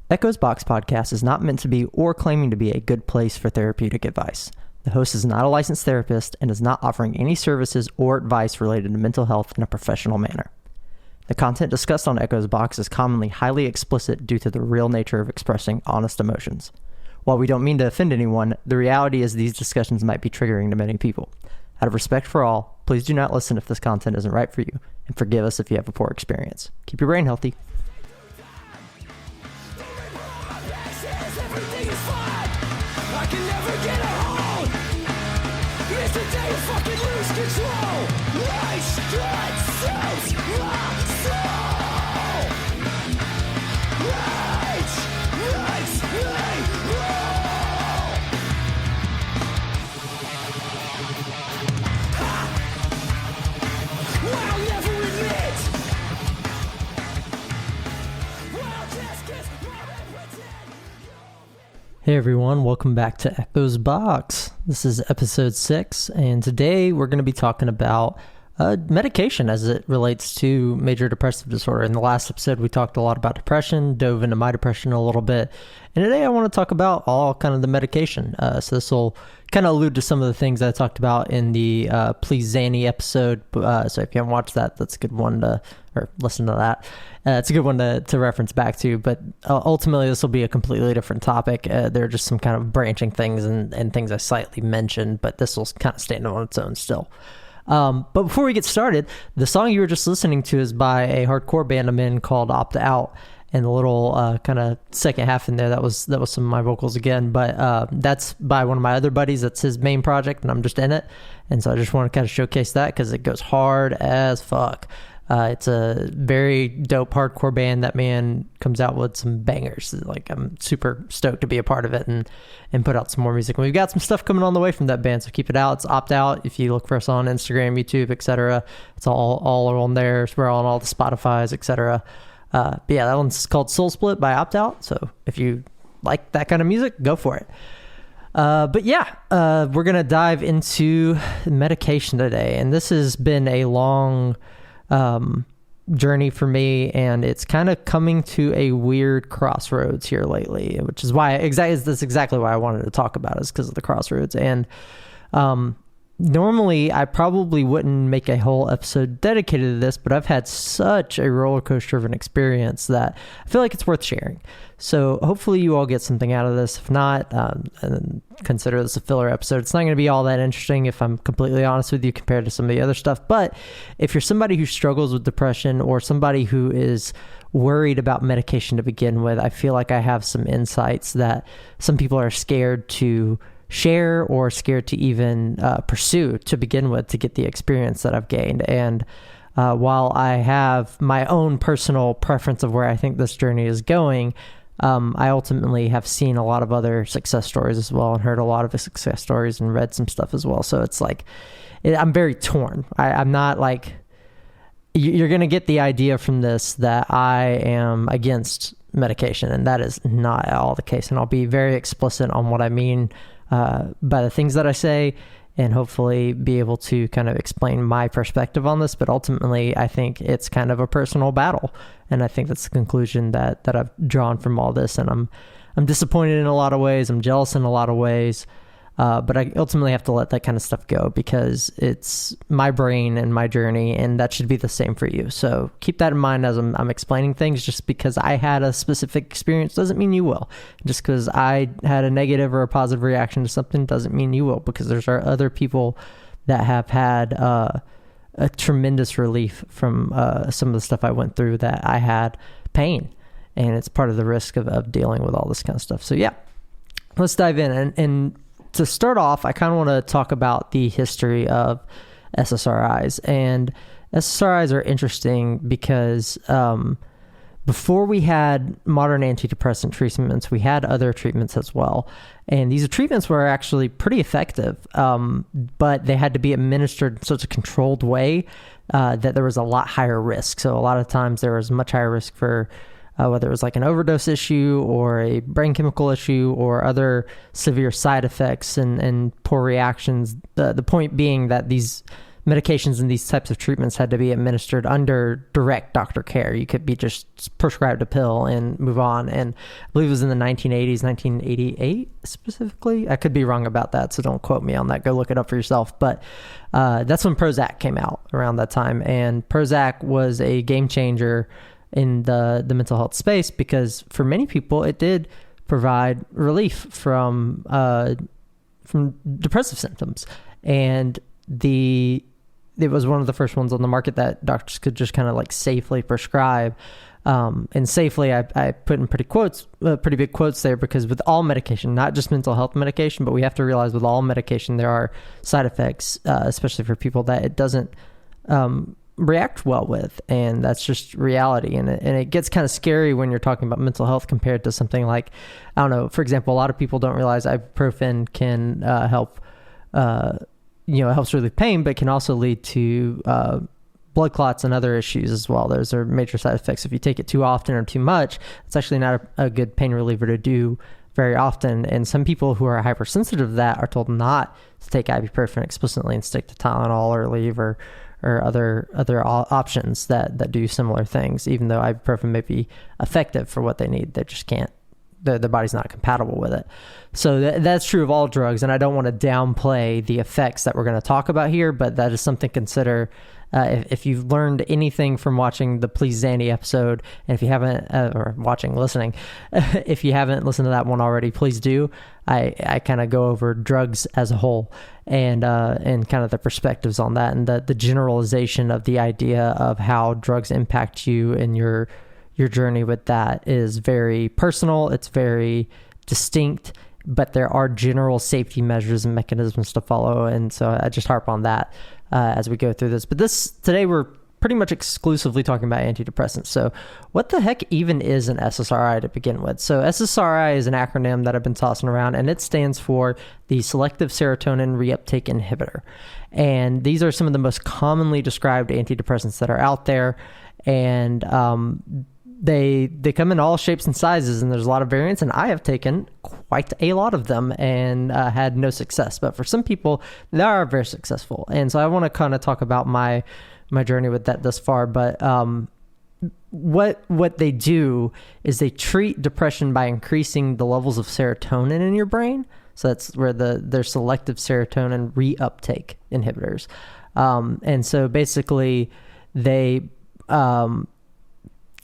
Echo's Box podcast is not meant to be or claiming to be a good place for therapeutic advice. The host is not a licensed therapist and is not offering any services or advice related to mental health in a professional manner. The content discussed on Echo's Box is commonly highly explicit due to the real nature of expressing honest emotions. While we don't mean to offend anyone, the reality is these discussions might be triggering to many people. Out of respect for all, please do not listen if this content isn't right for you, and forgive us if you have a poor experience. Keep your brain healthy. Hey everyone, welcome back to Echo's Box. This is episode 6, and today we're going to be talking about medication as it relates to major depressive disorder. In the last episode, we talked a lot about depression, dove into my depression a little bit, and today I want to talk about all kind of the medication. So this will kind of allude to some of the things I talked about in the Please Xanny episode. So if you haven't watched that, that's a good one to, or listen to that. It's a good one to reference back to, but ultimately this will be a completely different topic. There are just some kind of branching things and things I slightly mentioned, but this will kind of stand on its own still. But before we get started, the song you were just listening to is by a hardcore band I'm in called Opt Out, and the little kind of second half in there, that was some of my vocals again, but that's by one of my other buddies. That's his main project, and I'm just in it, and so I just want to kind of showcase that because it goes hard as fuck. It's a very dope hardcore band. That man comes out with some bangers. Like, I'm super stoked to be a part of it and put out some more music. And we've got some stuff coming on the way from that band, so keep it out. It's Opt Out. If you look for us on Instagram, YouTube, etc., it's all on there. We're on all the Spotifys, etc. But yeah, that one's called Soul Split by Opt Out. So if you like that kind of music, go for it. But yeah, we're going to dive into medication today. And this has been a long journey for me, and it's kind of coming to a weird crossroads here lately, which is why that's exactly why I wanted to talk about it, is because of the crossroads. And normally I probably wouldn't make a whole episode dedicated to this, but I've had such a roller coaster of an experience that I feel like it's worth sharing. So hopefully you all get something out of this. If not, and consider this a filler episode. It's not going to be all that interesting, if I'm completely honest with you, compared to some of the other stuff. But if you're somebody who struggles with depression, or somebody who is worried about medication to begin with, I feel like I have some insights that some people are scared to share, or scared to even pursue to begin with, to get the experience that I've gained. And while I have my own personal preference of where I think this journey is going, I ultimately have seen a lot of other success stories as well, and heard a lot of success stories, and read some stuff as well. So it's like, I'm very torn. I'm not like, you're going to get the idea from this that I am against medication, and that is not at all the case. And I'll be very explicit on what I mean by the things that I say, and hopefully be able to kind of explain my perspective on this. But ultimately, I think it's kind of a personal battle, and I think that's the conclusion that I've drawn from all this. And I'm disappointed in a lot of ways. I'm jealous in a lot of ways. But I ultimately have to let that kind of stuff go, because it's my brain and my journey, and that should be the same for you. So keep that in mind as I'm explaining things. Just because I had a specific experience doesn't mean you will. Just because I had a negative or a positive reaction to something doesn't mean you will, because there's other people that have had a tremendous relief from some of the stuff I went through, that I had pain, and it's part of the risk of dealing with all this kind of stuff. So yeah, let's dive in. And to start off, I kind of want to talk about the history of SSRIs. And SSRIs are interesting because before we had modern antidepressant treatments, we had other treatments as well. And these treatments were actually pretty effective, but they had to be administered in such a controlled way that there was a lot higher risk. So a lot of times there was much higher risk for whether it was like an overdose issue, or a brain chemical issue, or other severe side effects and poor reactions. The point being that these medications and these types of treatments had to be administered under direct doctor care. You could be just prescribed a pill and move on. And I believe it was in the 1980s, 1988 specifically. I could be wrong about that, so don't quote me on that. Go look it up for yourself. But that's when Prozac came out around that time. And Prozac was a game changer in the mental health space because for many people, it did provide relief from depressive symptoms. And it was one of the first ones on the market that doctors could just kind of like safely prescribe. And safely, I put in pretty big quotes there, because with all medication, not just mental health medication, but we have to realize with all medication, there are side effects, especially for people that it doesn't react well with. And that's just reality. And it gets kind of scary when you're talking about mental health compared to something like, I don't know, for example, a lot of people don't realize ibuprofen can help it helps relieve pain, but can also lead to blood clots and other issues as well. Those are major side effects. If you take it too often or too much, it's actually not a good pain reliever to do very often. And some people who are hypersensitive to that are told not to take ibuprofen explicitly and stick to Tylenol or Aleve or other options that do similar things, even though ibuprofen may be effective for what they need. They just can't. Their body's not compatible with it. So that's true of all drugs, and I don't want to downplay the effects that we're going to talk about here, but that is something to consider. If you've learned anything from watching the Please Zandy episode, and if you haven't, listening, if you haven't listened to that one already, please do. I kind of go over drugs as a whole and kind of the perspectives on that, and the generalization of the idea of how drugs impact you and your journey with that is very personal. It's very distinct, but there are general safety measures and mechanisms to follow. And so I just harp on that as we go through this. But today we're pretty much exclusively talking about antidepressants. So what the heck even is an SSRI to begin with? So SSRI is an acronym that I've been tossing around, and it stands for the selective serotonin reuptake inhibitor. And these are some of the most commonly described antidepressants that are out there. And they come in all shapes and sizes, and there's a lot of variants, and I have taken quite a lot of them and had no success. But for some people, they are very successful. And so I want to kind of talk about my journey with that thus far. But what they do is they treat depression by increasing the levels of serotonin in your brain. So that's where they're selective serotonin reuptake inhibitors. And so basically they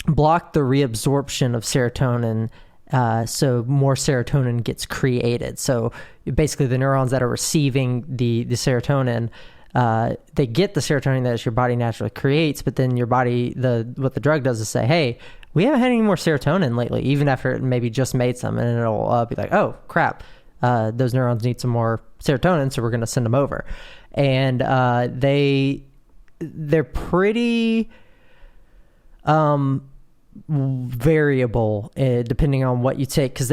block the reabsorption of serotonin, so more serotonin gets created. So basically the neurons that are receiving the serotonin, they get the serotonin that your body naturally creates, but then your body, what the drug does is say, hey, we haven't had any more serotonin lately, even after it maybe just made some, and it'll be like, oh crap, those neurons need some more serotonin, so we're going to send them over. And they're pretty variable depending on what you take, because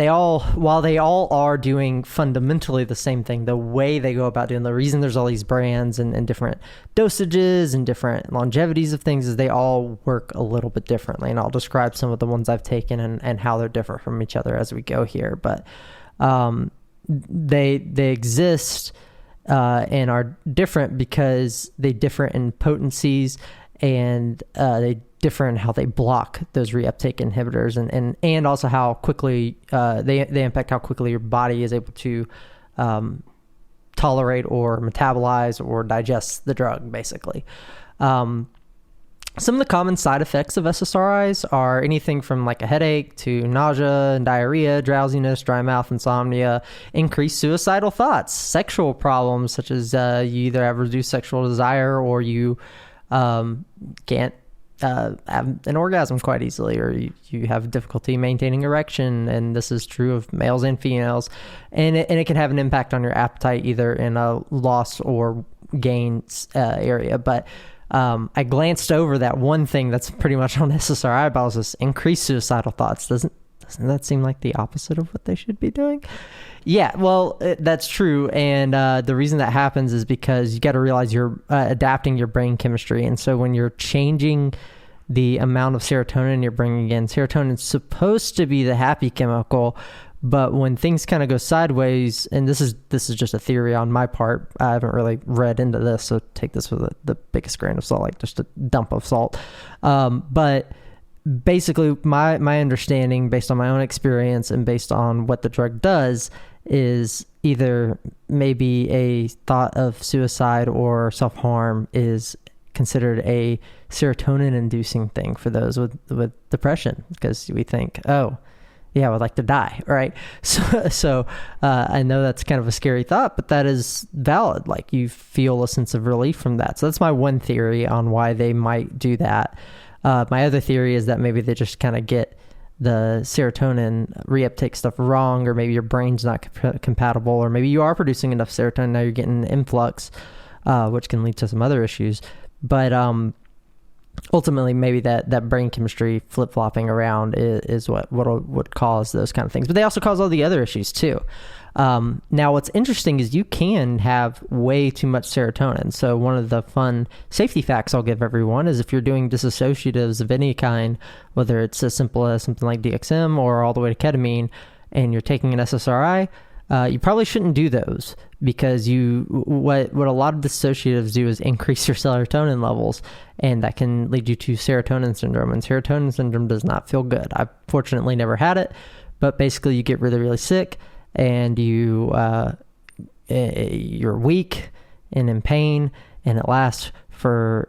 while they all are doing fundamentally the same thing, the way they go about doing, the reason there's all these brands and different dosages and different longevities of things is they all work a little bit differently. And I'll describe some of the ones I've taken and how they're different from each other as we go here. But they exist and are different because they differ in potencies, and they differ in how they block those reuptake inhibitors, and also how quickly they impact how quickly your body is able to tolerate or metabolize or digest the drug, basically. Some of the common side effects of SSRIs are anything from like a headache to nausea and diarrhea, drowsiness, dry mouth, insomnia, increased suicidal thoughts, sexual problems such as you either have reduced sexual desire or you can't have an orgasm quite easily, or you have difficulty maintaining erection, and this is true of males and females, and it can have an impact on your appetite either in a loss or gain area. But I glanced over that one thing that's pretty much on SSRI bottles, is increased suicidal thoughts. Doesn't that seem like the opposite of what they should be doing? Yeah, well, that's true. And the reason that happens is because you got to realize you're adapting your brain chemistry. And so when you're changing the amount of serotonin you're bringing in, serotonin is supposed to be the happy chemical, But when things kind of go sideways, and this is just a theory on my part, I haven't really read into this, so take this with the biggest grain of salt, like just a dump of salt. But basically, my understanding, based on my own experience and based on what the drug does, is either maybe a thought of suicide or self-harm is considered a serotonin-inducing thing for those with depression, because we think, oh, yeah, I would like to die, right? So I know that's kind of a scary thought, but that is valid. Like, you feel a sense of relief from that. So that's my one theory on why they might do that. My other theory is that maybe they just kind of get the serotonin reuptake stuff wrong, or maybe your brain's not compatible, or maybe you are producing enough serotonin, now you're getting an influx, which can lead to some other issues. But ultimately, maybe that brain chemistry flip-flopping around is what would cause those kind of things. But they also cause all the other issues too. Now, what's interesting is you can have way too much serotonin. So one of the fun safety facts I'll give everyone is if you're doing dissociatives of any kind, whether it's as simple as something like DXM or all the way to ketamine, and you're taking an SSRI, you probably shouldn't do those, because what a lot of dissociatives do is increase your serotonin levels, and that can lead you to serotonin syndrome. And serotonin syndrome does not feel good. I've fortunately never had it, but basically you get really, really sick, and you're weak and in pain, and it lasts for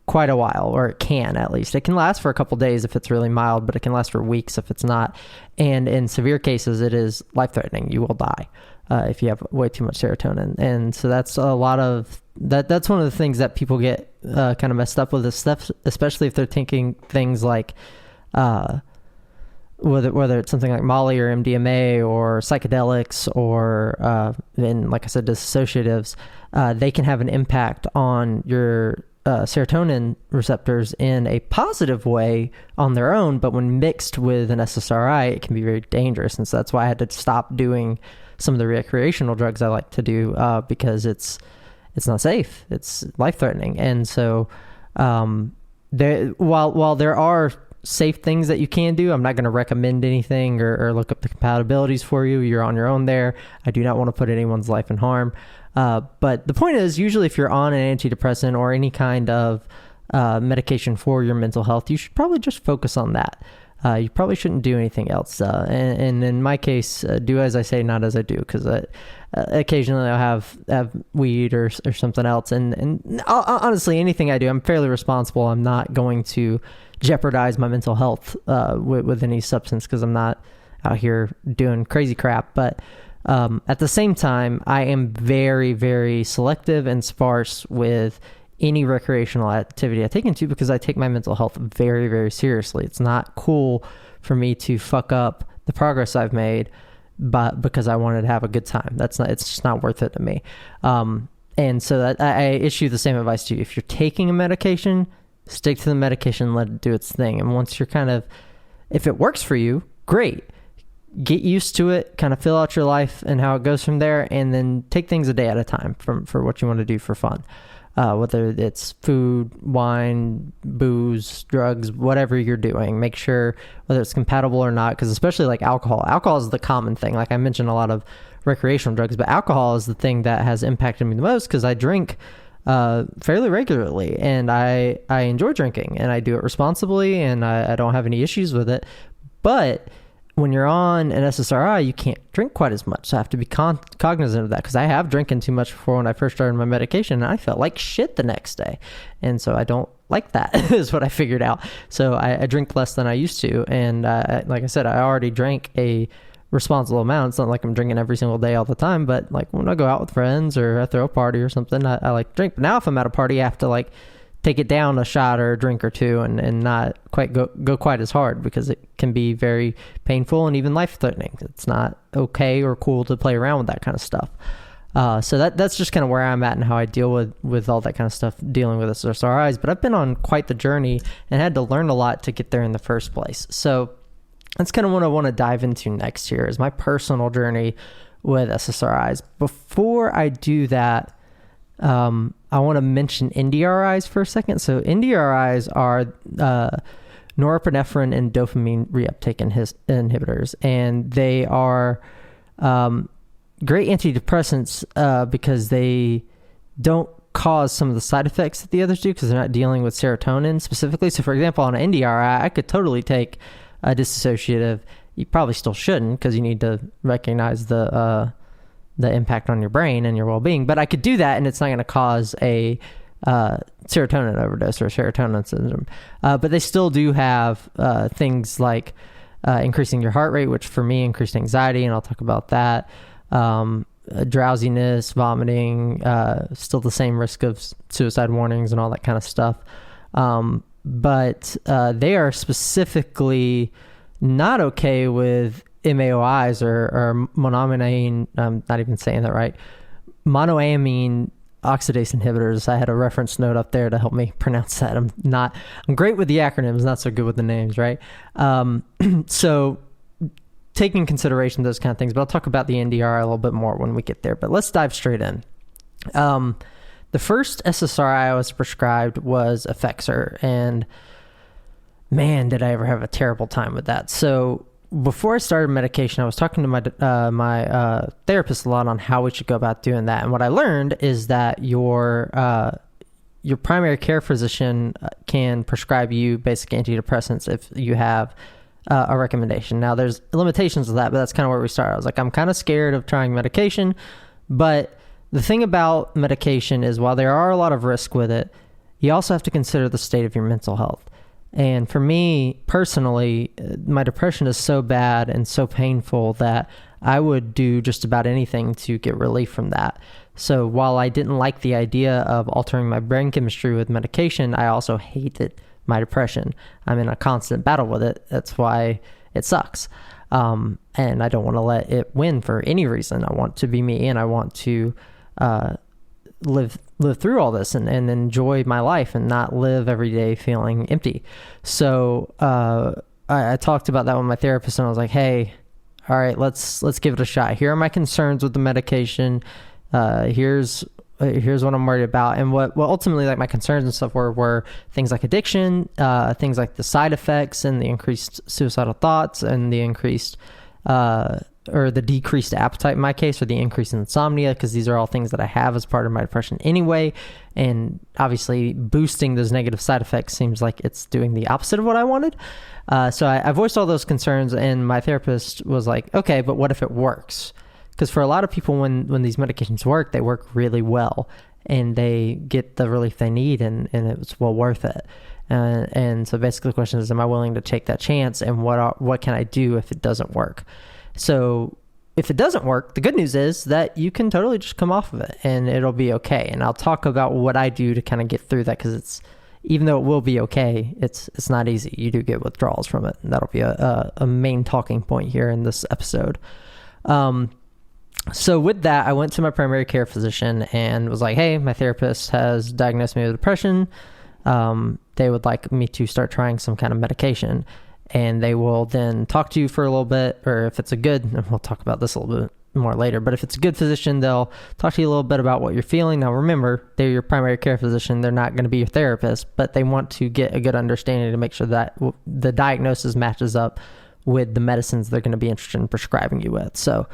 quite a while, or it can, at least. It can last for a couple days if it's really mild, but it can last for weeks if it's not. And in severe cases, it is life-threatening. You will die if you have way too much serotonin. And so that's a lot of that. That's one of the things that people get kind of messed up with this stuff, especially if they're taking things like whether it's something like Molly or MDMA or psychedelics or and like I said, dissociatives. They can have an impact on your serotonin receptors in a positive way on their own, but when mixed with an SSRI, it can be very dangerous. And so that's why I had to stop doing some of the recreational drugs I like to do, because it's not safe. It's life-threatening. And so while there are safe things that you can do, I'm not going to recommend anything or look up the compatibilities for you. You're on your own there. I do not want to put anyone's life in harm. But the point is, usually if you're on an antidepressant or any kind of medication for your mental health, you should probably just focus on that. You probably shouldn't do anything else. And in my case, do as I say, not as I do, because occasionally I'll have weed or something else. And honestly, anything I do, I'm fairly responsible. I'm not going to jeopardize my mental health with any substance, because I'm not out here doing crazy crap. But at the same time, I am very, very selective and sparse with any recreational activity I take into, because I take my mental health very, very seriously. It's not cool for me to fuck up the progress I've made, but because I wanted to have a good time. It's just not worth it to me. And so that I issue the same advice to you. If you're taking a medication, stick to the medication, let it do its thing. And once you're if it works for you, great. Get used to it, kind of fill out your life and how it goes from there, and then take things a day at a time for what you want to do for fun. Whether it's food, wine, booze, drugs, whatever you're doing, make sure whether it's compatible or not, because especially like alcohol is the common thing. Like I mentioned a lot of recreational drugs, but alcohol is the thing that has impacted me the most, because I drink fairly regularly, and I enjoy drinking, and I do it responsibly, and I don't have any issues with it. But when you're on an SSRI, you can't drink quite as much. So I have to be cognizant of that, because I have drinking too much before when I first started my medication, and I felt like shit the next day. And so I don't like that is what I figured out. So I drink less than I used to. And like I said, I already drank a responsible amount. It's not like I'm drinking every single day all the time, but like when I go out with friends or I throw a party or something, I like to drink. But now if I'm at a party, I have to like take it down a shot or a drink or two and not quite go quite as hard, because it can be very painful and even life-threatening. It's not okay or cool to play around with that kind of stuff. So that's just kind of where I'm at and how I deal with all that kind of stuff, dealing with SSRIs. But I've been on quite the journey and had to learn a lot to get there in the first place. So that's kind of what I want to dive into next here, is my personal journey with SSRIs. Before I do that, I want to mention NDRIs for a second. So NDRIs are norepinephrine and dopamine reuptake inhibitors. And they are great antidepressants because they don't cause some of the side effects that the others do, because they're not dealing with serotonin specifically. So for example, on an NDRI, I could totally take a dissociative. You probably still shouldn't, because you need to recognize the impact on your brain and your well-being. But I could do that, and it's not going to cause a serotonin overdose or serotonin syndrome. But they still do have things like increasing your heart rate, which for me increased anxiety, and I'll talk about that. Drowsiness, vomiting, still the same risk of suicide warnings and all that kind of stuff. But they are specifically not okay with MAOIs or monoamine, I'm not even saying that right, monoamine oxidase inhibitors. I had a reference note up there to help me pronounce that. I'm great with the acronyms, not so good with the names, right? So taking consideration those kind of things, but I'll talk about the NDR a little bit more when we get there. But let's dive straight in. The first SSRI I was prescribed was Effexor, and man, did I ever have a terrible time with that. So before I started medication, I was talking to my therapist a lot on how we should go about doing that. And what I learned is that your primary care physician can prescribe you basic antidepressants if you have a recommendation. Now, there's limitations to that, but that's kind of where we started. I was like, I'm kind of scared of trying medication, but the thing about medication is, while there are a lot of risk with it, you also have to consider the state of your mental health. And for me personally, my depression is so bad and so painful that I would do just about anything to get relief from that. So while I didn't like the idea of altering my brain chemistry with medication, I also hated my depression. I'm in a constant battle with it. That's why it sucks. And I don't want to let it win for any reason. I want to be me, and I want to live through all this and enjoy my life and not live every day feeling empty. So I talked about that with my therapist, and I was like, hey, all right, let's give it a shot. Here are my concerns with the medication. Here's what I'm worried about. And what ultimately, like, my concerns and stuff were things like addiction, things like the side effects and the increased suicidal thoughts and the increased or the decreased appetite in my case, or the increased insomnia, because these are all things that I have as part of my depression anyway. And obviously boosting those negative side effects seems like it's doing the opposite of what I wanted. So I voiced all those concerns, and my therapist was like, okay, but what if it works? Because for a lot of people, when these medications work, they work really well and they get the relief they need, and it was well worth it. And so basically the question is, am I willing to take that chance, and what can I do if it doesn't work? So if it doesn't work, the good news is that you can totally just come off of it and it'll be okay. And I'll talk about what I do to kind of get through that, because even though it will be okay, it's not easy. You do get withdrawals from it, and that'll be a main talking point here in this episode. So with that, I went to my primary care physician and was like, hey, my therapist has diagnosed me with depression. They would like me to start trying some kind of medication, and they will then talk to you for a little bit, or if it's a good, and we'll talk about this a little bit more later, but if it's a good physician, they'll talk to you a little bit about what you're feeling. Now, remember, they're your primary care physician. They're not going to be your therapist, but they want to get a good understanding to make sure that the diagnosis matches up with the medicines they're going to be interested in prescribing you with. So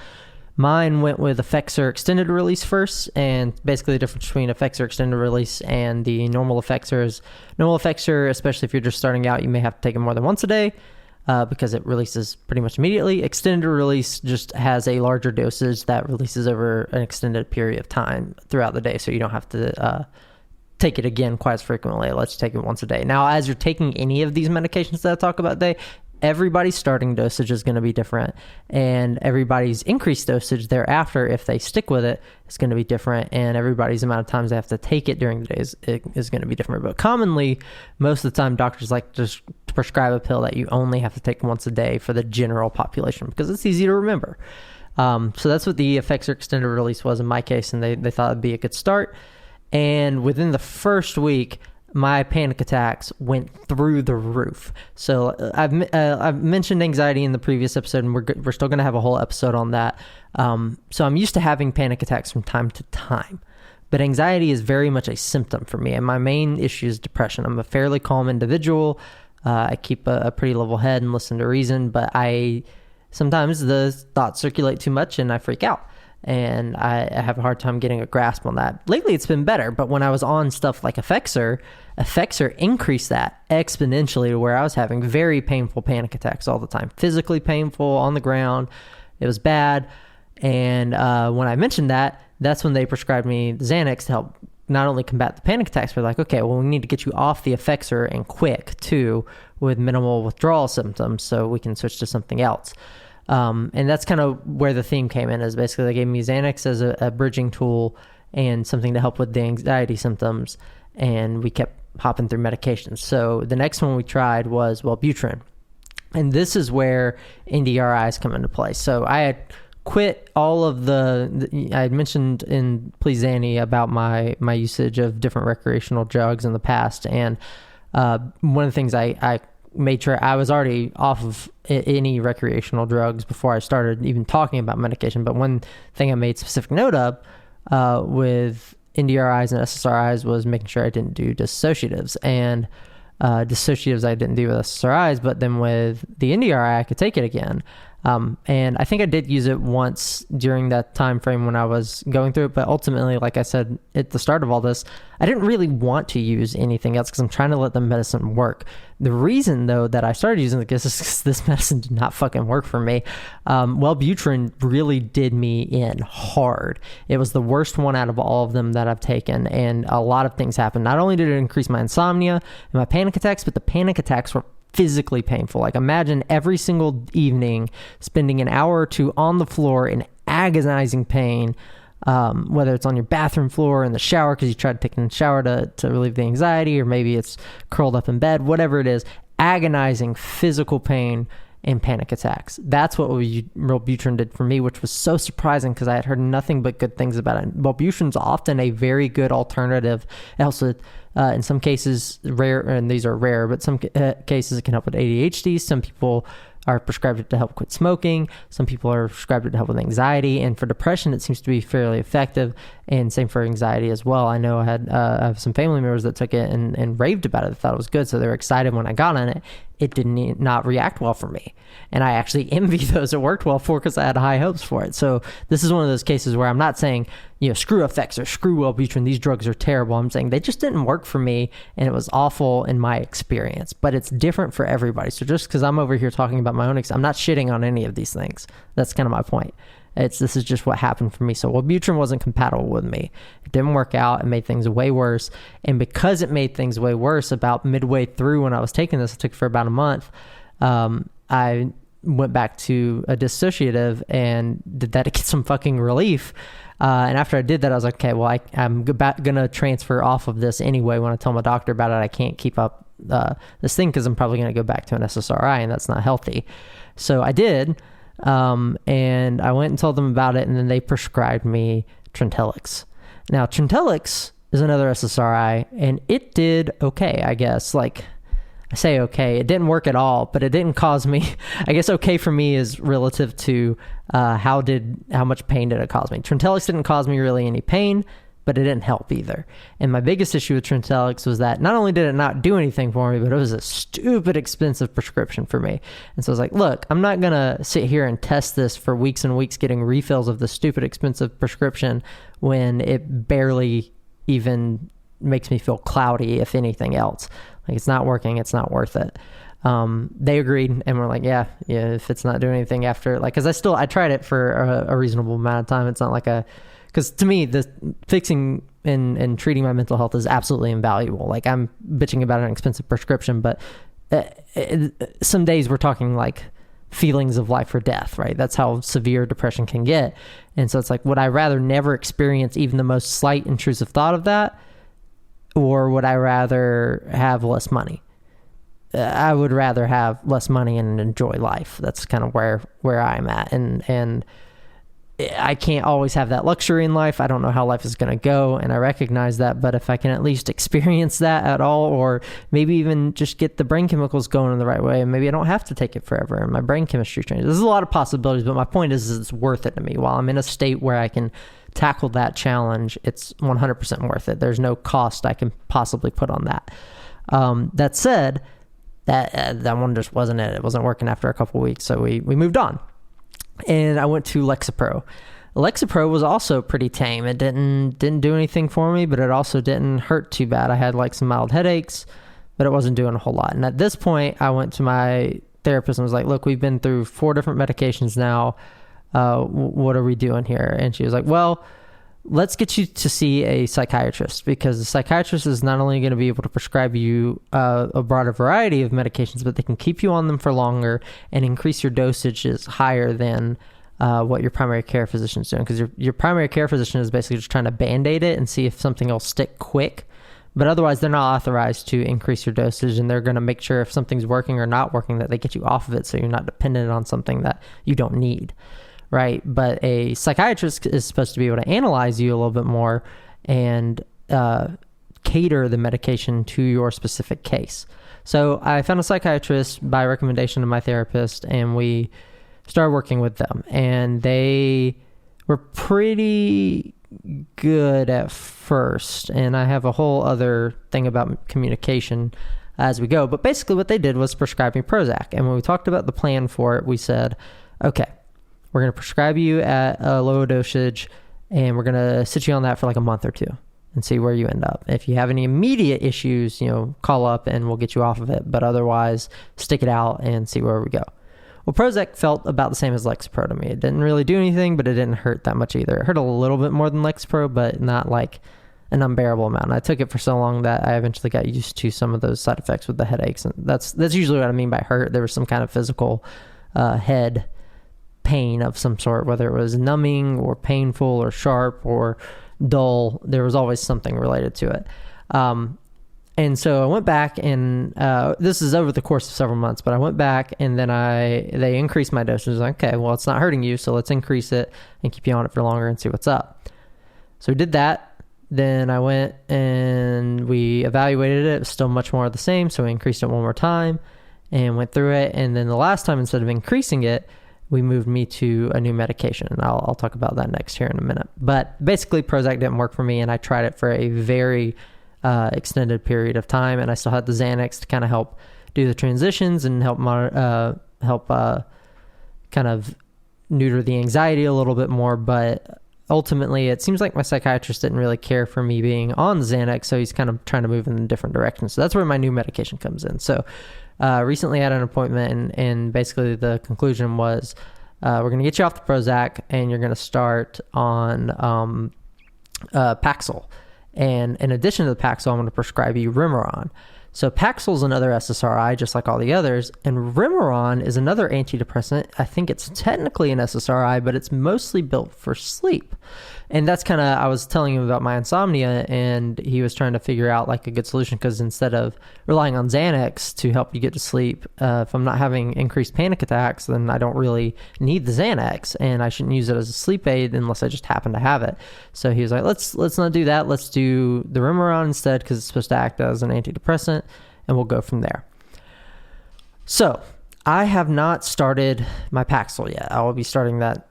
mine went with Effexor extended release first, and basically the difference between Effexor extended release and the normal Effexor is, normal Effexor, especially if you're just starting out, you may have to take it more than once a day because it releases pretty much immediately. Extended release just has a larger dosage that releases over an extended period of time throughout the day, so you don't have to take it again quite as frequently. It lets you take it once a day. Now, as you're taking any of these medications that I talk about today, everybody's starting dosage is going to be different, and everybody's increased dosage thereafter, if they stick with it, is going to be different, and everybody's amount of times they have to take it during the day is going to be different. But commonly, most of the time, doctors like to just prescribe a pill that you only have to take once a day for the general population, because it's easy to remember. So that's what the Effexor extended release was in my case, and they thought it'd be a good start. And within the first week, my panic attacks went through the roof. So I've mentioned anxiety in the previous episode, and we're still going to have a whole episode on that. So I'm used to having panic attacks from time to time, but anxiety is very much a symptom for me. And my main issue is depression. I'm a fairly calm individual. I keep a pretty level head and listen to reason, but sometimes the thoughts circulate too much and I freak out. And I have a hard time getting a grasp on that. Lately, it's been better, but when I was on stuff like Effexor increased that exponentially to where I was having very painful panic attacks all the time, physically painful, on the ground. It was bad. And when I mentioned that, that's when they prescribed me Xanax to help not only combat the panic attacks, but like, okay, well, we need to get you off the Effexor and quick too, with minimal withdrawal symptoms, so we can switch to something else. And that's kind of where the theme came in, is basically they gave me Xanax as a bridging tool and something to help with the anxiety symptoms. And we kept hopping through medications. So the next one we tried was Wellbutrin. And this is where NDRIs come into play. So I had quit all of I had mentioned in Please Annie about my usage of different recreational drugs in the past. And one of the things I made sure I was already off of any recreational drugs before I started even talking about medication. But one thing I made specific note of with NDRIs and SSRIs was making sure I didn't do dissociatives. And dissociatives I didn't do with SSRIs, but then with the NDRI I could take it again. And I think I did use it once during that time frame when I was going through it, but ultimately, like I said at the start of all this, I didn't really want to use anything else because I'm trying to let the medicine work. The reason, though, that I started using this is because this medicine did not fucking work for me. Wellbutrin really did me in hard. It was the worst one out of all of them that I've taken, and a lot of things happened. Not only did it increase my insomnia and my panic attacks, but the panic attacks were physically painful. Like, imagine every single evening spending an hour or two on the floor in agonizing pain, whether it's on your bathroom floor, in the shower because you tried to take a shower to relieve the anxiety, or maybe it's curled up in bed, whatever it is, agonizing physical pain and panic attacks. That's what Wellbutrin did for me, which was so surprising because I had heard nothing but good things about it. Wellbutrin's often a very good alternative. It also, in some cases, rare, and these are rare, but some cases it can help with ADHD. Some people are prescribed it to help quit smoking. Some people are prescribed it to help with anxiety. And for depression, it seems to be fairly effective. And same for anxiety as well. I know I have some family members that took it and raved about it. They thought it was good. So they were excited when I got on it. It did not react well for me. And I actually envy those it worked well for because I had high hopes for it. So this is one of those cases where I'm not saying, screw Effexor or screw Wellbutrin, these drugs are terrible. I'm saying they just didn't work for me and it was awful in my experience. But it's different for everybody. So just because I'm over here talking about my own I'm not shitting on any of these things. That's kind of my point. This is just what happened for me. So Wellbutrin wasn't compatible with me. It didn't work out. It made things way worse. And because it made things way worse, about midway through when I was taking this, it took for about a month, I went back to a dissociative and did that to get some fucking relief. And after I did that, I was like, okay, well, I'm going to transfer off of this anyway. When I tell my doctor about it, I can't keep up this thing because I'm probably going to go back to an SSRI, and that's not healthy. So I did. And I went and told them about it, and then they prescribed me Trintellix. Now, Trintellix is another SSRI, and it did okay, I guess. Like, I say okay, it didn't work at all, but it didn't cause me, I guess okay for me is relative to how much pain did it cause me. Trintellix didn't cause me really any pain, but it didn't help either. And my biggest issue with Trintellix was that not only did it not do anything for me, but it was a stupid expensive prescription for me. And so I was like, look, I'm not going to sit here and test this for weeks and weeks getting refills of the stupid expensive prescription when it barely even makes me feel cloudy, if anything else. Like, it's not working, it's not worth it. They agreed, and we're like, yeah, if it's not doing anything after, like, because I tried it for a reasonable amount of time. It's not like because to me, the fixing and treating my mental health is absolutely invaluable. Like, I'm bitching about an expensive prescription, but some days we're talking like feelings of life or death, right? That's how severe depression can get. And so it's like, would I rather never experience even the most slight intrusive thought of that? Or would I rather have less money? I would rather have less money and enjoy life. That's kind of where I'm at. And I can't always have that luxury in life. I don't know how life is going to go, and I recognize that. But if I can at least experience that at all, or maybe even just get the brain chemicals going in the right way, and maybe I don't have to take it forever and my brain chemistry changes. There's a lot of possibilities, but my point is it's worth it to me. While I'm in a state where I can tackle that challenge, it's 100% worth it. There's no cost I can possibly put on that. That said, that one just wasn't it. It wasn't working after a couple of weeks. So we moved on, and I went to Lexapro. Lexapro was also pretty tame. It didn't do anything for me, but it also didn't hurt too bad. I had like some mild headaches, but it wasn't doing a whole lot. And at this point, I went to my therapist and was like, look, we've been through 4 different medications now. What are we doing here? And she was like, well, let's get you to see a psychiatrist, because the psychiatrist is not only going to be able to prescribe you a broader variety of medications, but they can keep you on them for longer and increase your dosages higher than what your primary care physician is doing. Because your primary care physician is basically just trying to band-aid it and see if something will stick quick. But otherwise, they're not authorized to increase your dosage, and they're going to make sure if something's working or not working that they get you off of it so you're not dependent on something that you don't need, right? But a psychiatrist is supposed to be able to analyze you a little bit more and cater the medication to your specific case. So I found a psychiatrist by recommendation of my therapist, and we started working with them. And they were pretty good at first, and I have a whole other thing about communication as we go, but basically what they did was prescribe me Prozac. And when we talked about the plan for it, we said, okay, we're going to prescribe you at a low dosage, and we're going to sit you on that for like a month or 2 and see where you end up. If you have any immediate issues, call up and we'll get you off of it, but otherwise stick it out and see where we go. Well, Prozac felt about the same as Lexapro to me. It didn't really do anything, but it didn't hurt that much either. It hurt a little bit more than Lexapro, but not like an unbearable amount. I took it for so long that I eventually got used to some of those side effects with the headaches. And that's usually what I mean by hurt. There was some kind of physical head pain of some sort, whether it was numbing or painful or sharp or dull. There was always something related to it. And so I went back, and this is over the course of several months, but I went back, and then they increased my dosage. Okay, well, it's not hurting you, so let's increase it and keep you on it for longer and see what's up. So we did that. Then I went and we evaluated it. It was still much more of the same, so we increased it one more time and went through it. And then the last time, instead of increasing it, we moved me to a new medication, and I'll talk about that next here in a minute. But basically, Prozac didn't work for me, and I tried it for a very extended period of time, and I still had the Xanax to kind of help do the transitions and help kind of neuter the anxiety a little bit more. But ultimately, it seems like my psychiatrist didn't really care for me being on Xanax, so he's kind of trying to move in a different direction. So that's where my new medication comes in. So recently I had an appointment, and basically the conclusion was we're going to get you off the Prozac, and you're going to start on Paxil. And in addition to the Paxil, I'm going to prescribe you Remeron. So Paxil is another SSRI, just like all the others. And Remeron is another antidepressant. I think it's technically an SSRI, but it's mostly built for sleep. And that's kind of, I was telling him about my insomnia, and he was trying to figure out like a good solution, because instead of relying on Xanax to help you get to sleep, if I'm not having increased panic attacks, then I don't really need the Xanax, and I shouldn't use it as a sleep aid unless I just happen to have it. So he was like, let's not do that. Let's do the Remeron instead, because it's supposed to act as an antidepressant, and we'll go from there. So I have not started my Paxil yet. I will be starting that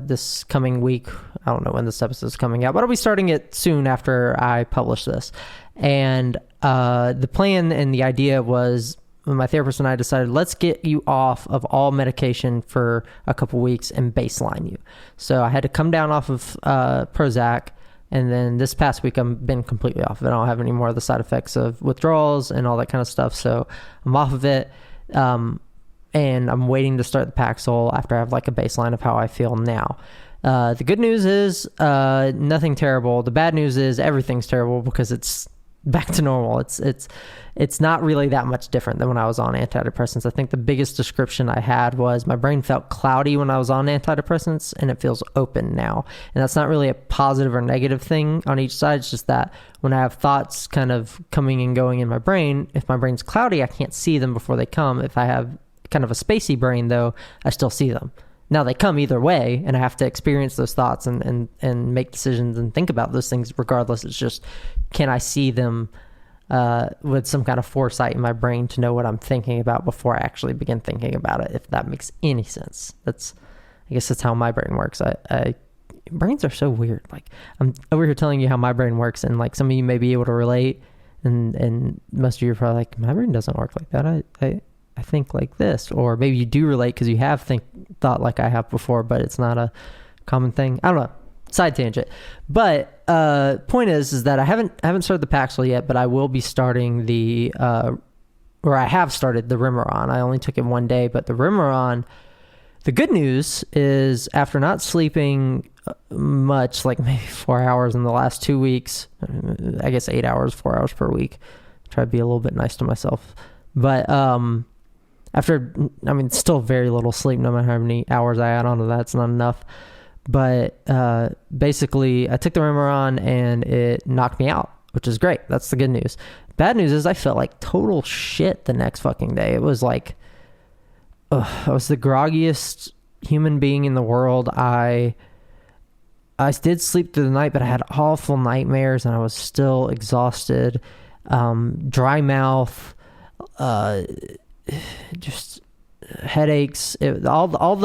this coming week. I don't know when this episode is coming out, but I'll be starting it soon after I publish this. And the plan and the idea was, when my therapist and I decided, let's get you off of all medication for a couple weeks and baseline you. So I had to come down off of Prozac, and then this past week I've been completely off of it. I don't have any more of the side effects of withdrawals and all that kind of stuff. So I'm off of it. And I'm waiting to start the Paxil after I have like a baseline of how I feel now. The good news is nothing terrible. The bad news is everything's terrible, because it's back to normal. It's not really that much different than when I was on antidepressants. I think the biggest description I had was my brain felt cloudy when I was on antidepressants, and it feels open now. And that's not really a positive or negative thing on each side. It's just that when I have thoughts kind of coming and going in my brain, if my brain's cloudy, I can't see them before they come. If I have kind of a spacey brain, though, I still see them. Now they come either way, and I have to experience those thoughts and make decisions and think about those things regardless. It's just, can I see them with some kind of foresight in my brain to know what I'm thinking about before I actually begin thinking about it, if that makes any sense. I guess that's how my brain works. Brains are so weird. Like, I'm over here telling you how my brain works, and like some of you may be able to relate, And most of you are probably like, my brain doesn't work like that. I think like this. Or maybe you do relate because you have thought like I have before, but it's not a common thing. I don't know. Side tangent. But point is that I haven't started the Paxil yet, but I will be starting or I have started the Remeron. I only took it one day, but the Remeron, the good news is after not sleeping much, like maybe 4 hours in the last 2 weeks, I guess 8 hours, 4 hours per week, try to be a little bit nice to myself. But still very little sleep, no matter how many hours I add onto that, it's not enough. But basically, I took the Remeron and it knocked me out, which is great. That's the good news. Bad news is I felt like total shit the next fucking day. It was like, I was the groggiest human being in the world. I did sleep through the night, but I had awful nightmares and I was still exhausted. Dry mouth, just headaches, not all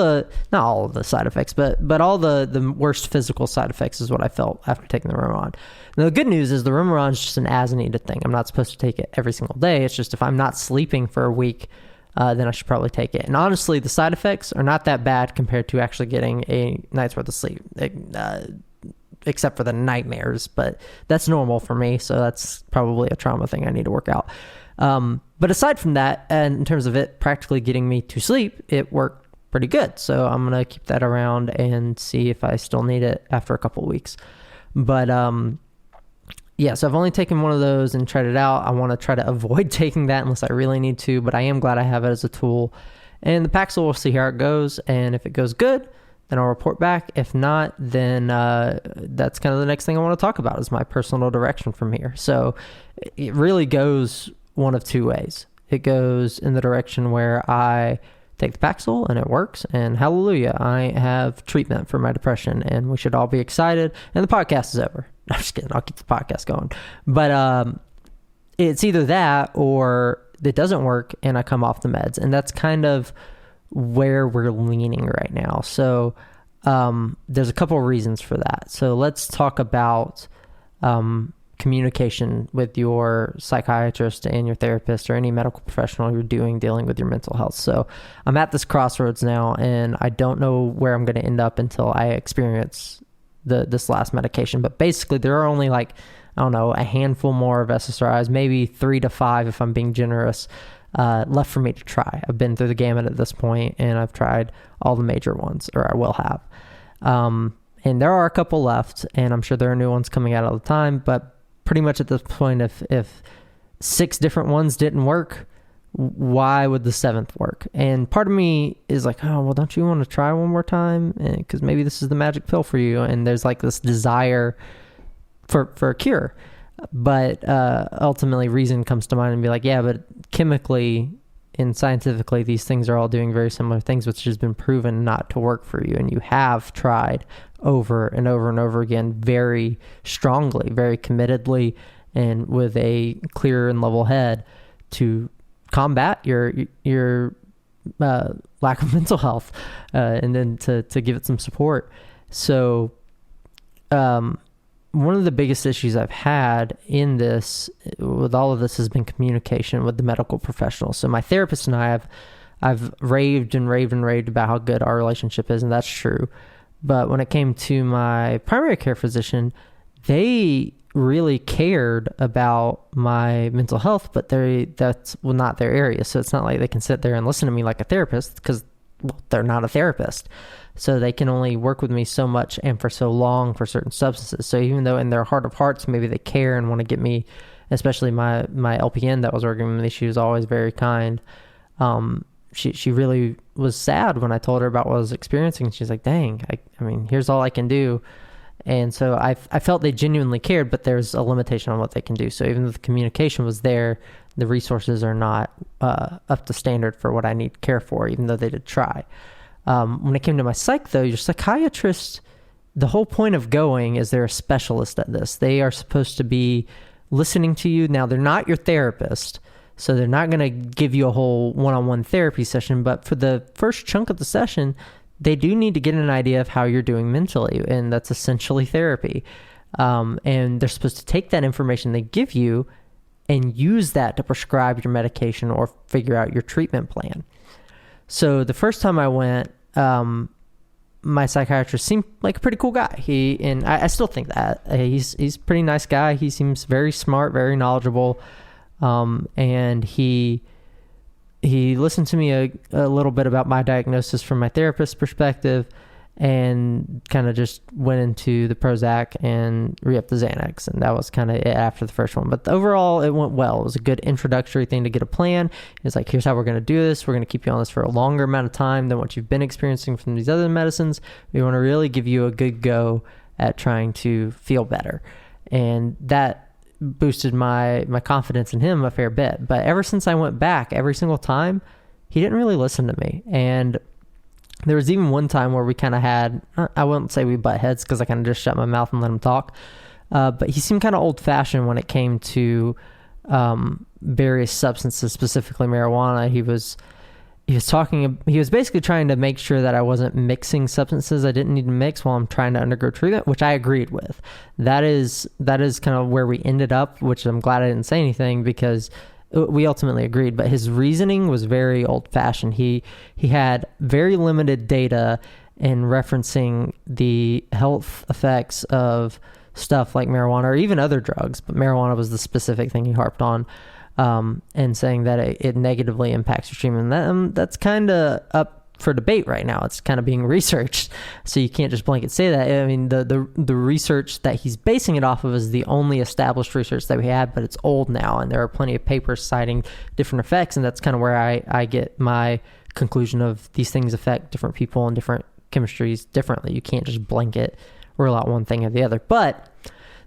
of the side effects, but all the worst physical side effects is what I felt after taking the Remeron. Now, the good news is the Remeron is just an as-needed thing. I'm not supposed to take it every single day. It's just if I'm not sleeping for a week, then I should probably take it. And honestly, the side effects are not that bad compared to actually getting a night's worth of sleep, except for the nightmares. But that's normal for me, so that's probably a trauma thing I need to work out. But aside from that, and in terms of it practically getting me to sleep, it worked pretty good. So I'm going to keep that around and see if I still need it after a couple of weeks. But yeah, so I've only taken one of those and tried it out. I want to try to avoid taking that unless I really need to, but I am glad I have it as a tool. And the Paxil, we'll see how it goes. And if it goes good, then I'll report back. If not, then that's kind of the next thing I want to talk about is my personal direction from here. So it really goes one of two ways. It goes in the direction where I take the Paxil and it works, and hallelujah, I have treatment for my depression, and we should all be excited, and the podcast is over. No, I'm just kidding. I'll keep the podcast going. But it's either that or it doesn't work and I come off the meds, and that's kind of where we're leaning right now. So there's a couple of reasons for that. So let's talk about communication with your psychiatrist and your therapist or any medical professional you're dealing with your mental health. So I'm at this crossroads now, and I don't know where I'm going to end up until I experience this last medication. But basically, there are only a handful more of SSRIs, maybe 3 to 5 if I'm being generous, left for me to try. I've been through the gamut at this point, and I've tried all the major ones, or I will have. And there are a couple left, and I'm sure there are new ones coming out all the time, but pretty much at this point, if 6 different ones didn't work, why would the 7th work? And part of me is like, oh, well, don't you want to try one more time? Because maybe this is the magic pill for you. And there's like this desire for a cure. But ultimately, reason comes to mind and be like, yeah, but chemically and scientifically, these things are all doing very similar things, which has been proven not to work for you. And you have tried over and over and over again, very strongly, very committedly, and with a clear and level head to combat your lack of mental health, and then to give it some support. So one of the biggest issues I've had in this, with all of this, has been communication with the medical professionals. So my therapist and I've raved and raved and raved about how good our relationship is, and that's true. But when it came to my primary care physician, they really cared about my mental health, but that's not their area. So it's not like they can sit there and listen to me like a therapist, because they're not a therapist. So they can only work with me so much and for so long for certain substances. So even though in their heart of hearts, maybe they care and want to get me, especially my LPN that was working with me, she was always very kind. She really was sad when I told her about what I was experiencing. She's like, dang, I mean, here's all I can do. And so I felt they genuinely cared, but there's a limitation on what they can do. So even though the communication was there, the resources are not up to standard for what I need care for, even though they did try. When it came to my psych, though, your psychiatrist, the whole point of going is they're a specialist at this. They are supposed to be listening to you. Now, they're not your therapist, so they're not going to give you a whole one-on-one therapy session, but for the first chunk of the session, they do need to get an idea of how you're doing mentally, and that's essentially therapy. And they're supposed to take that information they give you and use that to prescribe your medication or figure out your treatment plan. So the first time I went, my psychiatrist seemed like a pretty cool guy. I still think that he's a pretty nice guy. He seems very smart, very knowledgeable. And he listened to me a little bit about my diagnosis from my therapist's perspective, and kind of just went into the Prozac and re-upped the Xanax. And that was kind of it after the first one. But overall, it went well. It was a good introductory thing to get a plan. It's like, here's how we're going to do this. We're going to keep you on this for a longer amount of time than what you've been experiencing from these other medicines. We want to really give you a good go at trying to feel better. And that boosted my confidence in him a fair bit. But ever since I went back, every single time, he didn't really listen to me. And there was even one time where we kind of had, I wouldn't say we butt heads, because I kind of just shut my mouth and let him talk. But he seemed kind of old fashioned when it came to various substances, specifically marijuana. He was basically trying to make sure that I wasn't mixing substances I didn't need to mix while I'm trying to undergo treatment, which I agreed with. That is kind of where we ended up, which I'm glad I didn't say anything, because we ultimately agreed. But his reasoning was very old fashioned. He had very limited data in referencing the health effects of stuff like marijuana or even other drugs, but marijuana was the specific thing he harped on. And saying that it negatively impacts your treatment. That's kind of up for debate right now. It's kind of being researched, so you can't just blanket say that. I mean, the research that he's basing it off of is the only established research that we had, but it's old now, and there are plenty of papers citing different effects, and that's kind of where I get my conclusion of these things affect different people and different chemistries differently. You can't just blanket rule out one thing or the other. But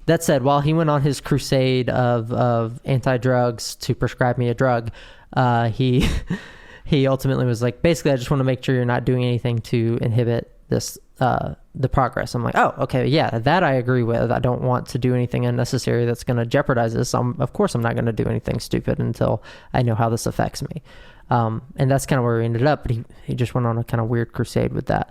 that said, while he went on his crusade of anti-drugs to prescribe me a drug, he ultimately was like, basically, I just want to make sure you're not doing anything to inhibit this the progress. I'm like, oh, okay, yeah, that I agree with. I don't want to do anything unnecessary that's going to jeopardize this. Of course, I'm not going to do anything stupid until I know how this affects me. And that's kind of where we ended up. But he just went on a kind of weird crusade with that.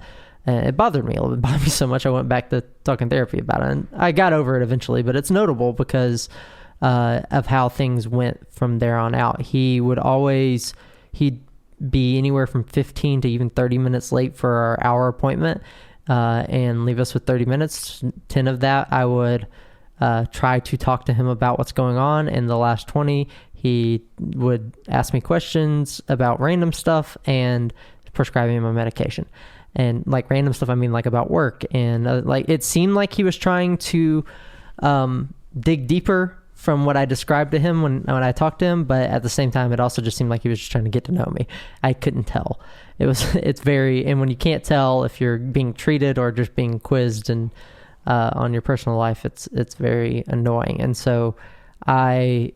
And it bothered me a little bit. It bothered me so much I went back to talking therapy about it. And I got over it eventually, but it's notable because of how things went from there on out. He'd be anywhere from 15 to even 30 minutes late for our hour appointment and leave us with 30 minutes. 10 of that, I would try to talk to him about what's going on. And the last 20, he would ask me questions about random stuff and prescribe me my medication. And like random stuff, I mean like about work. And like it seemed like he was trying to dig deeper from what I described to him when I talked to him. But at the same time, it also just seemed like he was just trying to get to know me. I couldn't tell. And when you can't tell if you're being treated or just being quizzed and on your personal life, it's very annoying. And so I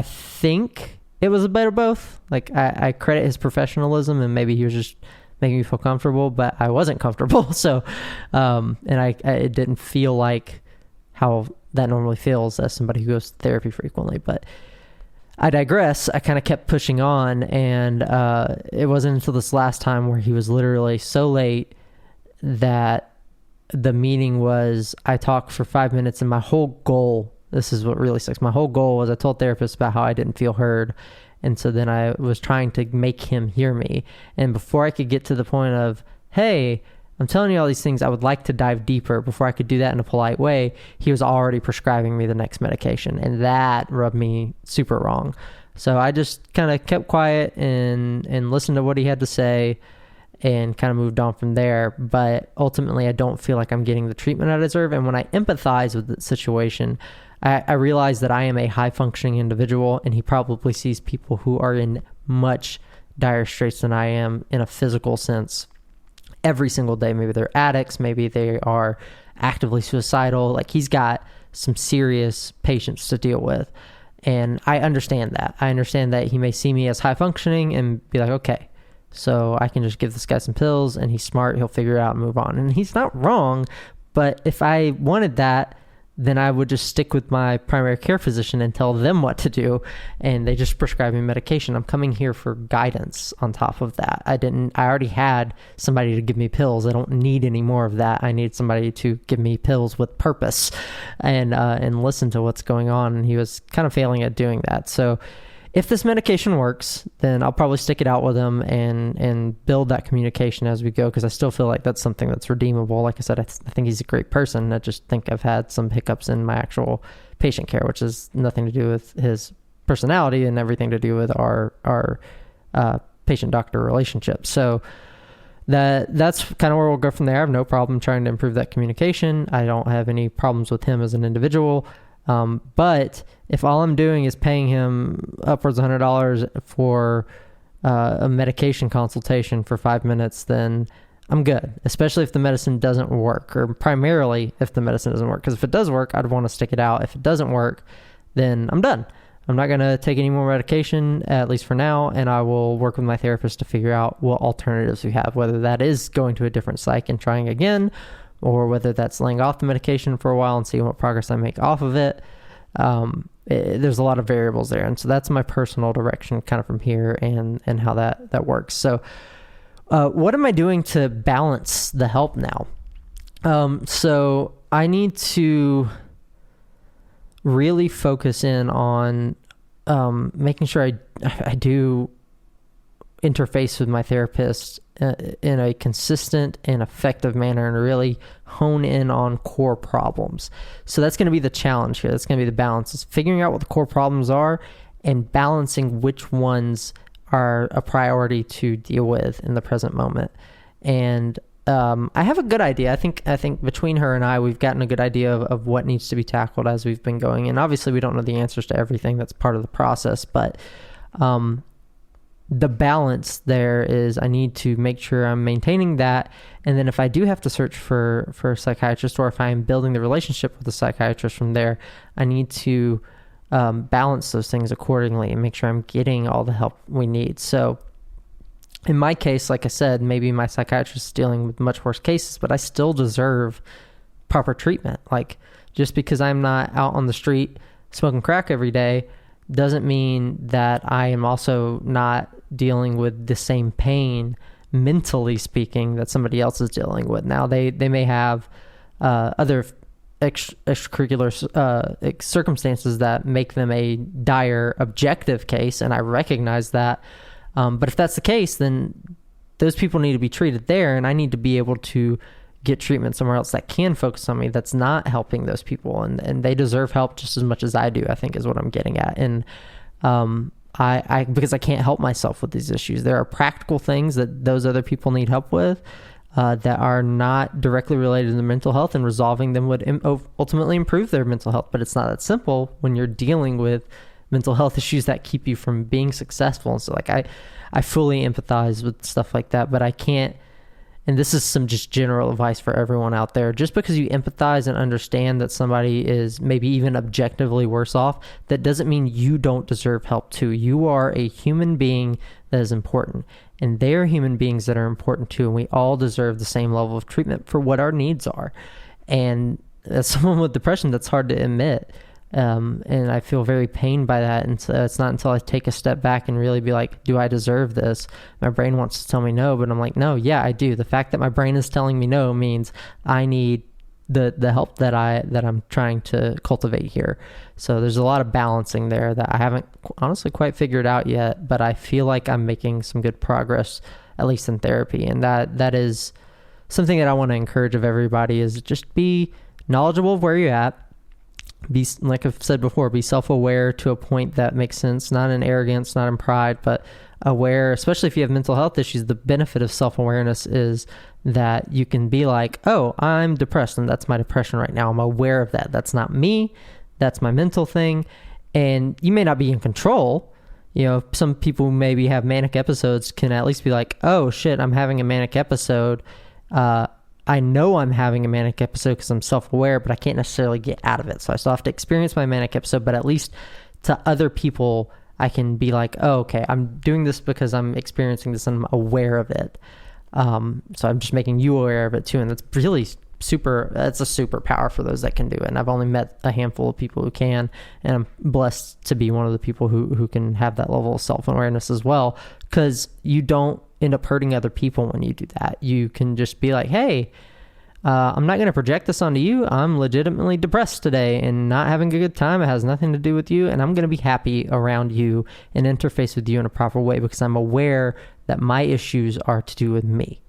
think it was a bit of both. Like I credit his professionalism, and maybe he was just making me feel comfortable, but I wasn't comfortable. So, and it didn't feel like how that normally feels as somebody who goes to therapy frequently. But I digress. I kind of kept pushing on, and it wasn't until this last time where he was literally so late that the meeting was, I talked for 5 minutes, and my whole goal, this is what really sucks, my whole goal was I told therapists about how I didn't feel heard. And so then I was trying to make him hear me. And before I could get to the point of, hey, I'm telling you all these things, I would like to dive deeper, before I could do that in a polite way, he was already prescribing me the next medication. And that rubbed me super wrong. So I just kind of kept quiet and listened to what he had to say and kind of moved on from there. But ultimately, I don't feel like I'm getting the treatment I deserve. And when I empathize with the situation, I realize that I am a high-functioning individual, and he probably sees people who are in much dire straits than I am in a physical sense every single day. Maybe they're addicts, maybe they are actively suicidal. Like, he's got some serious patients to deal with, and I understand that. I understand that he may see me as high-functioning and be like, okay, so I can just give this guy some pills, and he's smart, he'll figure it out and move on. And he's not wrong, but if I wanted that, then I would just stick with my primary care physician and tell them what to do, and they just prescribe me medication. I'm coming here for guidance on top of that. I already had somebody to give me pills. I don't need any more of that. I need somebody to give me pills with purpose and listen to what's going on, and he was kind of failing at doing that. So if this medication works, then I'll probably stick it out with him and build that communication as we go, because I still feel like that's something that's redeemable. Like I said, I think he's a great person. I just think I've had some hiccups in my actual patient care, which has nothing to do with his personality and everything to do with our patient-doctor relationship. So that's kind of where we'll go from there. I have no problem trying to improve that communication. I don't have any problems with him as an individual. But if all I'm doing is paying him upwards of $100 for a medication consultation for 5 minutes, then I'm good, especially if the medicine doesn't work, or primarily if the medicine doesn't work. Because if it does work, I'd want to stick it out. If it doesn't work, then I'm done. I'm not going to take any more medication, at least for now, and I will work with my therapist to figure out what alternatives we have, whether that is going to a different psych and trying again, or whether that's laying off the medication for a while and seeing what progress I make off of it. There's a lot of variables there. And so that's my personal direction kind of from here and how that works. So what am I doing to balance the help now? So I need to really focus in on making sure I do interface with my therapist in a consistent and effective manner, and really hone in on core problems. So that's going to be the challenge here. That's going to be the balance, is figuring out what the core problems are and balancing which ones are a priority to deal with in the present moment. And I have a good idea. I think between her and I, we've gotten a good idea of what needs to be tackled as we've been going. And obviously we don't know the answers to everything. That's part of the process, but the balance there is I need to make sure I'm maintaining that. And then if I do have to search for a psychiatrist, or if I'm building the relationship with the psychiatrist from there, I need to balance those things accordingly and make sure I'm getting all the help we need. So in my case, like I said, maybe my psychiatrist is dealing with much worse cases, but I still deserve proper treatment. Like, just because I'm not out on the street smoking crack every day doesn't mean that I am also not dealing with the same pain, mentally speaking, that somebody else is dealing with. Now, they may have other extracurricular circumstances that make them a dire objective case, and I recognize that. But if that's the case, then those people need to be treated there, and I need to be able to get treatment somewhere else that can focus on me, that's not helping those people, and they deserve help just as much as I do, I think, is what I'm getting at. And I because I can't help myself with these issues. There are practical things that those other people need help with that are not directly related to their mental health, and resolving them would ultimately improve their mental health. But it's not that simple when you're dealing with mental health issues that keep you from being successful. And so, like, I fully empathize with stuff like that, but I can't. And this is some just general advice for everyone out there. Just because you empathize and understand that somebody is maybe even objectively worse off, that doesn't mean you don't deserve help too. You are a human being that is important, and they are human beings that are important too. And we all deserve the same level of treatment for what our needs are. And as someone with depression, that's hard to admit. And I feel very pained by that. And so it's not until I take a step back and really be like, do I deserve this? My brain wants to tell me no, but I'm like, no, yeah, I do. The fact that my brain is telling me no means I need the help that I'm trying to cultivate here. So there's a lot of balancing there that I haven't honestly quite figured out yet, but I feel like I'm making some good progress, at least in therapy. And that is something that I want to encourage of everybody, is just be knowledgeable of where you're at. Be, like I've said before, be self-aware to a point that makes sense, not in arrogance, not in pride, but aware. Especially if you have mental health issues, the benefit of self-awareness is that you can be like, oh, I'm depressed, and that's my depression right now. I'm aware of that. That's not me. That's my mental thing. And you may not be in control. You know, some people who maybe have manic episodes can at least be like, oh shit, I'm having a manic episode. I know I'm having a manic episode because I'm self-aware, but I can't necessarily get out of it. So I still have to experience my manic episode, but at least to other people, I can be like, oh, okay, I'm doing this because I'm experiencing this and I'm aware of it. So I'm just making you aware of it too. And that's really it's a superpower for those that can do it. And I've only met a handful of people who can, and I'm blessed to be one of the people who can have that level of self-awareness as well, because you don't end up hurting other people when you do that. You can just be like, hey, I'm not going to project this onto you. I'm legitimately depressed today and not having a good time. It has nothing to do with you, and I'm going to be happy around you and interface with you in a proper way because I'm aware that my issues are to do with me,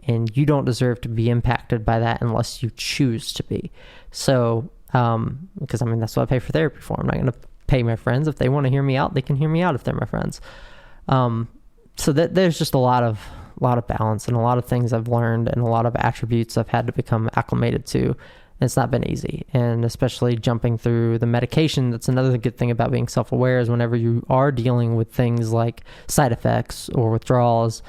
and you don't deserve to be impacted by that unless you choose to be. So, because that's what I pay for therapy for. I'm not going to pay my friends. If they want to hear me out, they can hear me out if they're my friends. So that there's just a lot of balance and a lot of things I've learned and a lot of attributes I've had to become acclimated to. And it's not been easy. And especially jumping through the medication, that's another good thing about being self-aware, is whenever you are dealing with things like side effects or withdrawals,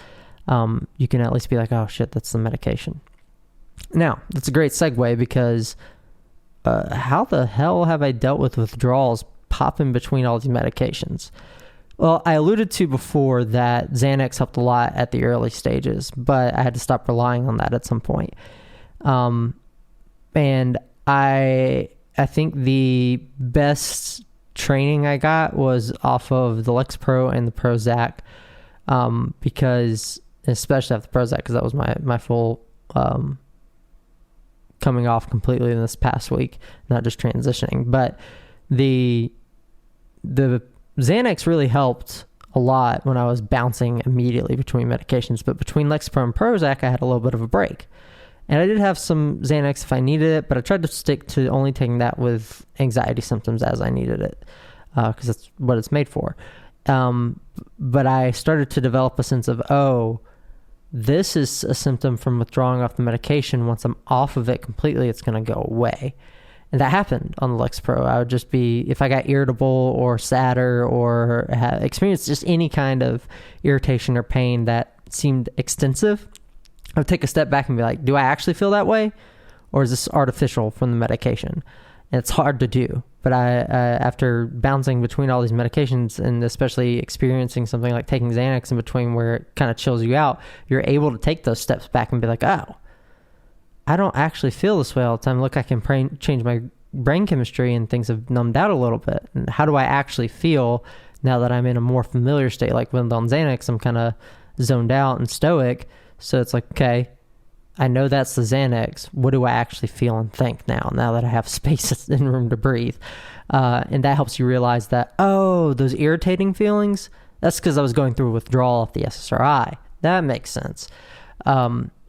you can at least be like, oh shit, that's the medication. Now, that's a great segue because how the hell have I dealt with withdrawals popping between all these medications? Well, I alluded to before that Xanax helped a lot at the early stages, but I had to stop relying on that at some point. And I think the best training I got was off of the Lexapro and the Prozac, because especially after the Prozac, because that was my full coming off completely in this past week, not just transitioning. But the Xanax really helped a lot when I was bouncing immediately between medications, but between Lexapro and Prozac, I had a little bit of a break. And I did have some Xanax if I needed it, but I tried to stick to only taking that with anxiety symptoms as I needed it, because that's what it's made for. But I started to develop a sense of, oh, this is a symptom from withdrawing off the medication. Once I'm off of it completely, it's going to go away. And that happened on the Lexapro. I would just be, if I got irritable or sadder or experienced just any kind of irritation or pain that seemed extensive, I would take a step back and be like, do I actually feel that way? Or is this artificial from the medication? And it's hard to do. But after bouncing between all these medications, and especially experiencing something like taking Xanax in between where it kind of chills you out, you're able to take those steps back and be like, oh, I don't actually feel this way all the time. Look, I can change my brain chemistry and things have numbed out a little bit. And how do I actually feel now that I'm in a more familiar state? Like when on Xanax, I'm kind of zoned out and stoic. So it's like, okay, I know that's the Xanax. What do I actually feel and think now that I have space and room to breathe? And that helps you realize that, oh, those irritating feelings, that's because I was going through a withdrawal of the SSRI. That makes sense.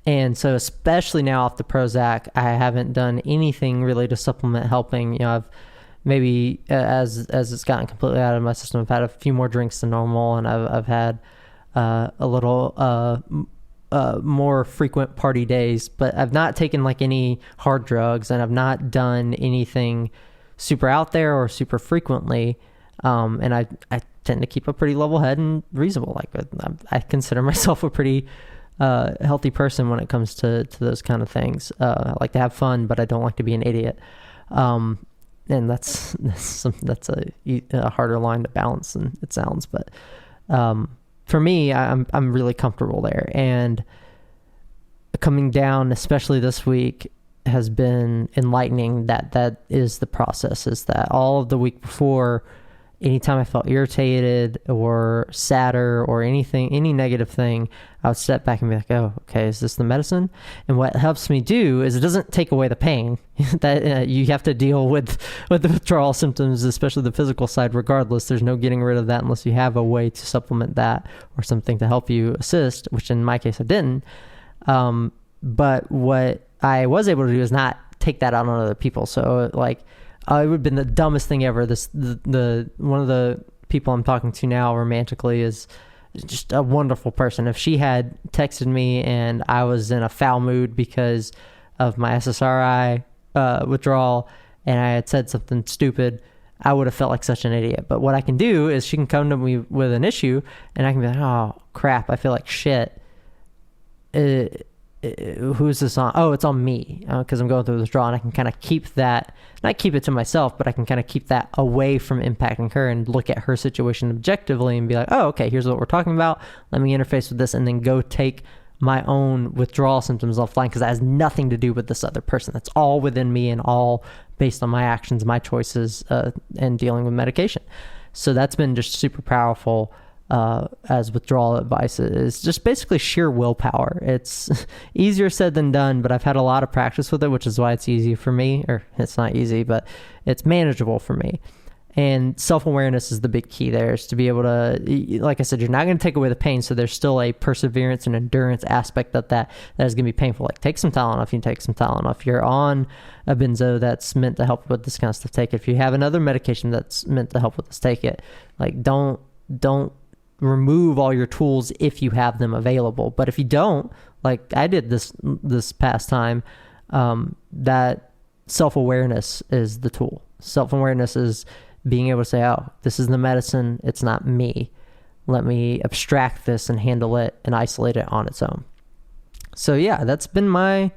And so especially now off the Prozac, I haven't done anything really to supplement helping. I've maybe, as it's gotten completely out of my system, I've had a few more drinks than normal, and I've had a little more frequent party days, but I've not taken like any hard drugs, and I've not done anything super out there or super frequently. And I tend to keep a pretty level head and reasonable. Like I consider myself a pretty healthy person when it comes to those kind of things. I like to have fun, but I don't like to be an idiot. And that's a harder line to balance than it sounds. But for me, I'm really comfortable there. And coming down, especially this week, has been enlightening. That is the process. Is that all of the week before, anytime I felt irritated or sadder or anything, any negative thing, I would step back and be like, oh, okay, is this the medicine? And what helps me do is it doesn't take away the pain that you have to deal with the withdrawal symptoms, especially the physical side, regardless. There's no getting rid of that unless you have a way to supplement that or something to help you assist, which in my case I didn't. But what I was able to do is not take that out on other people. So like, it would have been the dumbest thing ever. The one of the people I'm talking to now romantically is just a wonderful person. If she had texted me and I was in a foul mood because of my SSRI withdrawal and I had said something stupid, I would have felt like such an idiot. But what I can do is she can come to me with an issue and I can be like, oh crap, I feel like shit. Who's this on? Oh, it's on me, because I'm going through withdrawal, and I can kind of keep that, not keep it to myself, but I can kind of keep that away from impacting her and look at her situation objectively and be like, oh, okay, here's what we're talking about. Let me interface with this and then go take my own withdrawal symptoms offline, because that has nothing to do with this other person. That's all within me and all based on my actions, my choices, and dealing with medication. So that's been just super powerful as withdrawal advice. Is just basically sheer willpower. It's easier said than done, but I've had a lot of practice with it, which is why it's easy for me, or it's not easy, but it's manageable for me. And self-awareness is the big key there, is to be able to, like I said, you're not going to take away the pain. So there's still a perseverance and endurance aspect of that is going to be painful. Like, take some Tylenol if you can take some Tylenol. If you're on a benzo that's meant to help with this kind of stuff, take it. If you have another medication that's meant to help with this, take it. Like, don't remove all your tools if you have them available. But if you don't, like I did this past time, that self-awareness is the tool. Self-awareness is being able to say, oh, this is the medicine, it's not me. Let me abstract this and handle it and isolate it on its own. So yeah, that's been my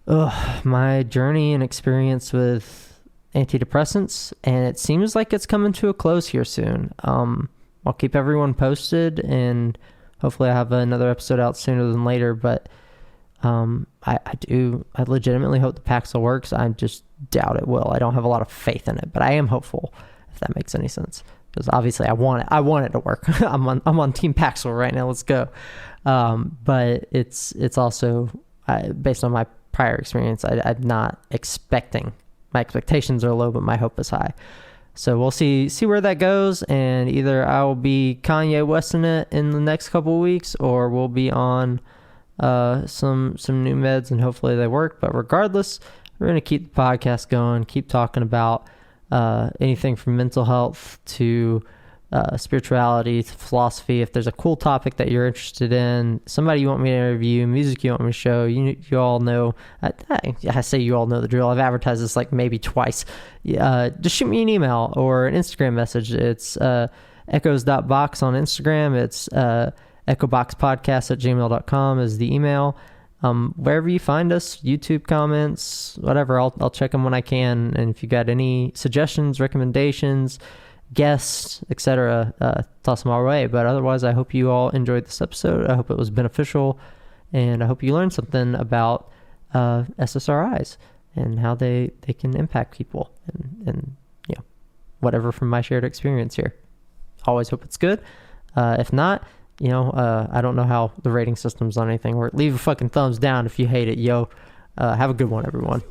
journey and experience with antidepressants, and it seems like it's coming to a close here soon. I'll keep everyone posted, and hopefully I have another episode out sooner than later, but I legitimately hope the Paxil works. I just doubt it will. I don't have a lot of faith in it, but I am hopeful, if that makes any sense. Because obviously I want it to work. I'm on Team Paxil right now. Let's go. But it's also based on my prior experience. I'm not expecting. My expectations are low, but my hope is high. So we'll see where that goes, and either I will be Kanye Westing it in the next couple of weeks, or we'll be on some new meds, and hopefully they work. But regardless, we're going to keep the podcast going, keep talking about anything from mental health to spirituality to philosophy. If there's a cool topic that you're interested in, somebody you want me to interview, music you want me to show, you all know. I say you all know the drill. I've advertised this like maybe twice. Just shoot me an email or an Instagram message. It's echoes.box on Instagram. It's echoboxpodcast@gmail.com is the email. Wherever you find us, YouTube comments, whatever, I'll check them when I can. And if you got any suggestions, recommendations, guests, etc., toss them our way. But otherwise, I hope you all enjoyed this episode. I hope it was beneficial, and I hope you learned something about SSRIs and how they can impact people, and whatever from my shared experience here. Always hope it's good. If not, I don't know how the rating system's on anything. Or leave a fucking thumbs down if you hate it, yo. Have a good one, everyone.